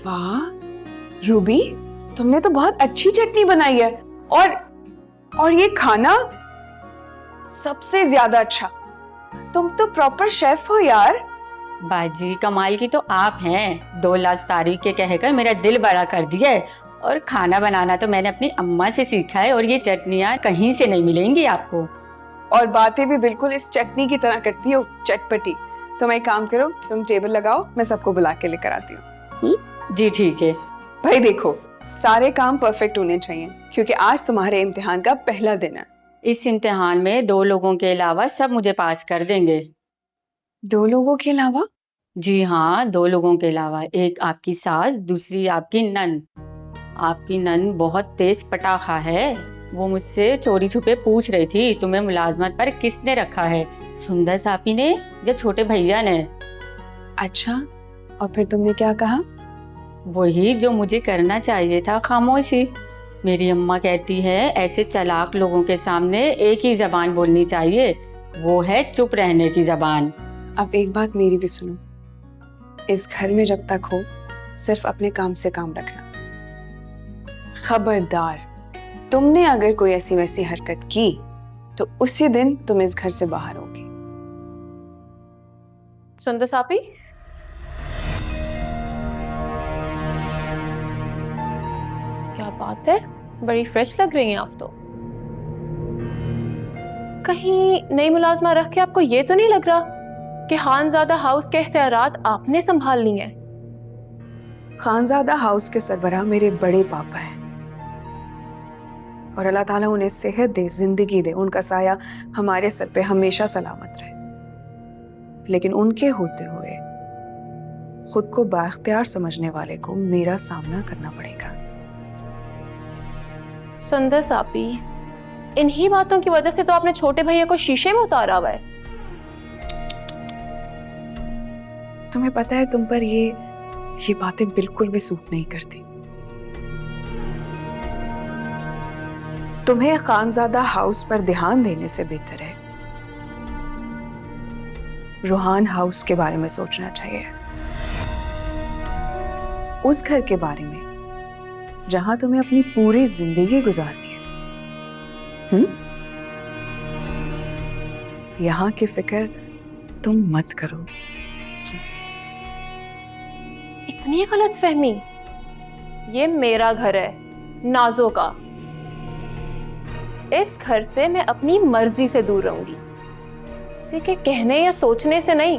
वाह रूबी, तुमने तो बहुत अच्छी चटनी बनाई है। और ये खाना सबसे ज्यादा अच्छा। तुम तो प्रॉपर शेफ हो यार। बाजी कमाल की तो आप हैं। 2 लफ्ज तारीफ के कहकर मेरा दिल बड़ा कर दिया है। और खाना बनाना तो मैंने अपनी अम्मा से सीखा है, और ये चटनियाँ कहीं से नहीं मिलेंगी आपको। और बातें भी बिल्कुल इस चटनी की तरह करती हो, चटपटी। तुम एक काम करो, तुम टेबल लगाओ, मैं सबको बुला के लेकर आती हूँ। जी ठीक है। भाई देखो, सारे काम परफेक्ट होने चाहिए, क्योंकि आज तुम्हारे इम्तिहान का पहला दिन है। इस इम्तिहान में 2 लोगों के अलावा सब मुझे पास कर देंगे। 2 लोगों के अलावा? जी हाँ, 2 लोगों के अलावा। एक आपकी सास, दूसरी आपकी नन। आपकी नन बहुत तेज पटाखा है। वो मुझसे चोरी छुपे पूछ रही थी, तुम्हें मुलाजमत पर किसने रखा है, सुंदर सापी ने या छोटे भैया ने? अच्छा, और फिर तुमने क्या कहा? वही जो मुझे करना चाहिए था, खामोशी। मेरी अम्मा कहती है ऐसे चालाक लोगों के सामने एक ही जबान बोलनी चाहिए, वो है चुप रहने की जबान। अब एक बात मेरी भी सुनो, इस घर में जब तक हो सिर्फ अपने काम से काम रखना। खबरदार, तुमने अगर कोई ऐसी वैसी हरकत की तो उसी दिन तुम इस घर से बाहर होगी। सुंदर सापी, क्या बात है, बड़ी फ्रेश लग रही हैं आप तो। कहीं नई मुलाजमा रख के आपको ये तो नहीं लग रहा कि खानजादा हाउस के इख्तियारात आपने संभाल ली हैं? खानजादा हाउस के सरबराह मेरे बड़े पापा हैं, और अल्लाह ताला उन्हें सेहत दे, जिंदगी दे, उनका साया हमारे सर पे हमेशा सलामत रहे। लेकिन उनके होते हुए खुद को बाख्तियार समझने वाले को मेरा सामना करना पड़ेगा। सुंदर सापी, इन्हीं बातों की वजह से तो आपने छोटे भैया को शीशे में उतारा हुआ है। तुम्हें पता है, तुम पर ये बातें बिल्कुल भी सूट नहीं करती। तुम्हें खानजादा हाउस पर ध्यान देने से बेहतर है रूहान हाउस के बारे में सोचना चाहिए। उस घर के बारे में जहां तुम्हें अपनी पूरी जिंदगी गुजारनी है। यहां की फिक्र तुम मत करो प्लीज। इतनी गलत फहमी। ये मेरा घर है, नाजो का। इस घर से मैं अपनी मर्जी से दूर रहूंगी, किसी के कहने या सोचने से नहीं।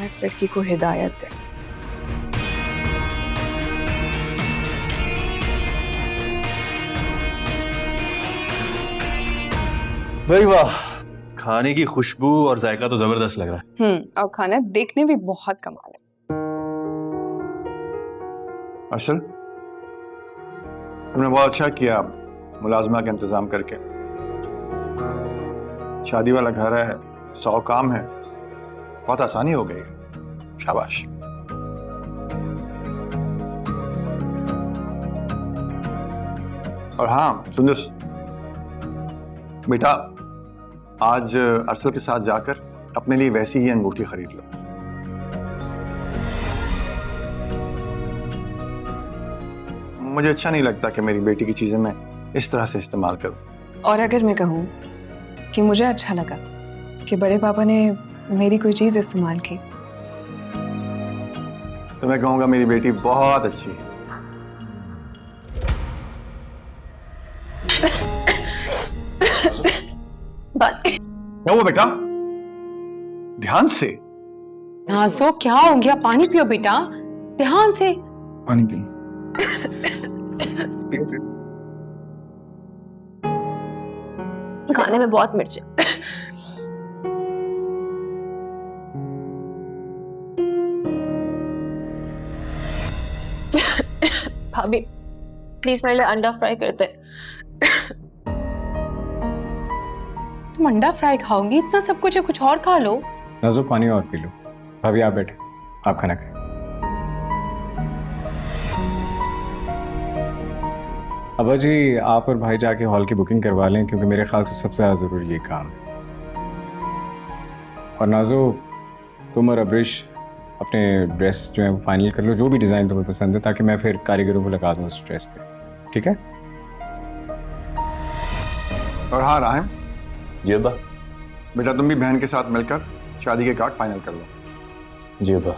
इस लड़की को हिदायत है। भाई वाह, खाने की खुशबू और जायका तो जबरदस्त लग रहा है। और खाना देखने भी बहुत कमाल है। असल तुमने बहुत अच्छा किया मुलाजमा का इंतजाम करके। शादी वाला घर है, 100 काम है, बहुत आसानी हो गई। शाबाश। और हाँ सुंदर बेटा, आज अरसल के साथ जाकर अपने लिए वैसी ही अंगूठी खरीद लो। मुझे अच्छा नहीं लगता कि मेरी बेटी की चीजें मैं इस तरह से इस्तेमाल करूं। और अगर मैं कहूं कि मुझे अच्छा लगा कि बड़े पापा ने मेरी कोई चीज इस्तेमाल की, तो मैं कहूंगा मेरी बेटी बहुत अच्छी है। क्या हुआ बेटा? ध्यान से। नाज़ो, क्या हो गया? पानी पियो बेटा, ध्यान से। पानी पी। खाने में बहुत मिर्च है। भाभी प्लीज मेरे लिए अंडा फ्राई करते। तुम अंडा फ्राई खाओगी? इतना सब कुछ है, कुछ और खा लो। नाज़ो पानी और पी लो। भाभी आप बैठे, आप खाना खाएं। अब्बा जी, आप और भाई जाके हॉल की बुकिंग करवा लें, क्योंकि मेरे ख्याल से सबसे ज़्यादा ज़रूरी ये काम है। और नाजो, तुम और अब्रिश अपने ड्रेस जो है वो फाइनल कर लो, जो भी डिज़ाइन तुम्हें पसंद है, ताकि मैं फिर कारीगरों को लगा दूँ उस ड्रेस पे। ठीक है? और हाँ राहिम, जी अब्बा। बेटा तुम भी बहन के साथ मिलकर शादी के कार्ड फाइनल कर लो। जी अब्बा।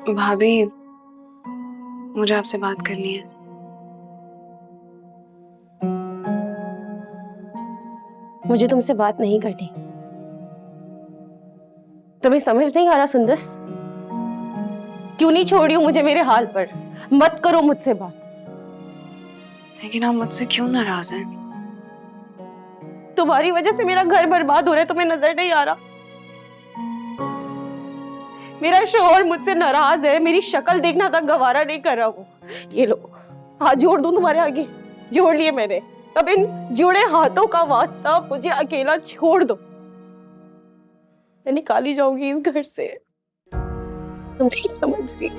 भाभी, मुझे आपसे बात करनी है। मुझे तुमसे बात नहीं करनी। तुम्हें समझ नहीं आ रहा सुंदस? क्यों नहीं छोड़ी हो मुझे मेरे हाल पर? मत करो मुझसे बात। लेकिन आप मुझसे क्यों नाराज हैं? तुम्हारी वजह से मेरा घर बर्बाद हो रहा है, तुम्हें नजर नहीं आ रहा? मेरा शोहर मुझसे नाराज है, मेरी शक्ल देखना तक गवारा नहीं कर रहा वो। ये लो, हाथ जोड़ दूं तुम्हारे आगे। जोड़ लिए मैंने। अब इन जुड़े हाथों का वास्ता मुझे अकेला छोड़ दो। मैं निकाली जाऊंगी इस घर से। तुम नहीं समझ रही।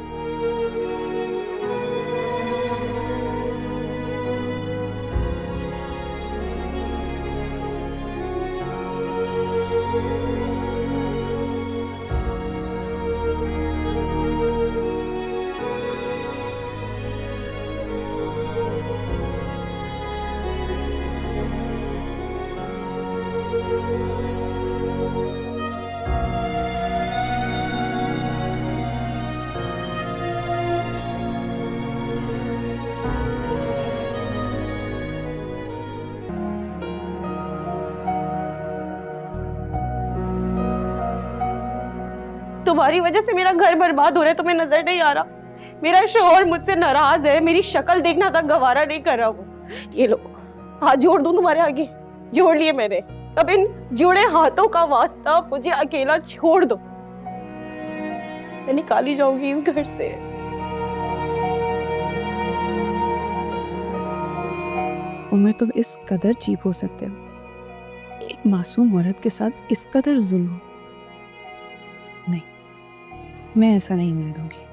तुम्हारी वजह से मेरा घर बर्बाद हो रहा है, तुम्हें नजर नहीं आ रहा? मेरा शोहर मुझसे नाराज है, मेरी शक्ल देखना तक गवारा नहीं कर रहा वो। ये लो, हाथ जोड़ दूं तुम्हारे आगे। जोड़ लिए मैंने। अब इन जुड़े हाथों का वास्ता मुझे अकेला छोड़ दो। मैं निकाली जाऊंगी इस घर से। उमर, तुम इस कदर चीप हो सकते हो? एक मासूम औरत के साथ इस कदर जुल्म? नहीं, मैं ऐसा नहीं होने दूंगी।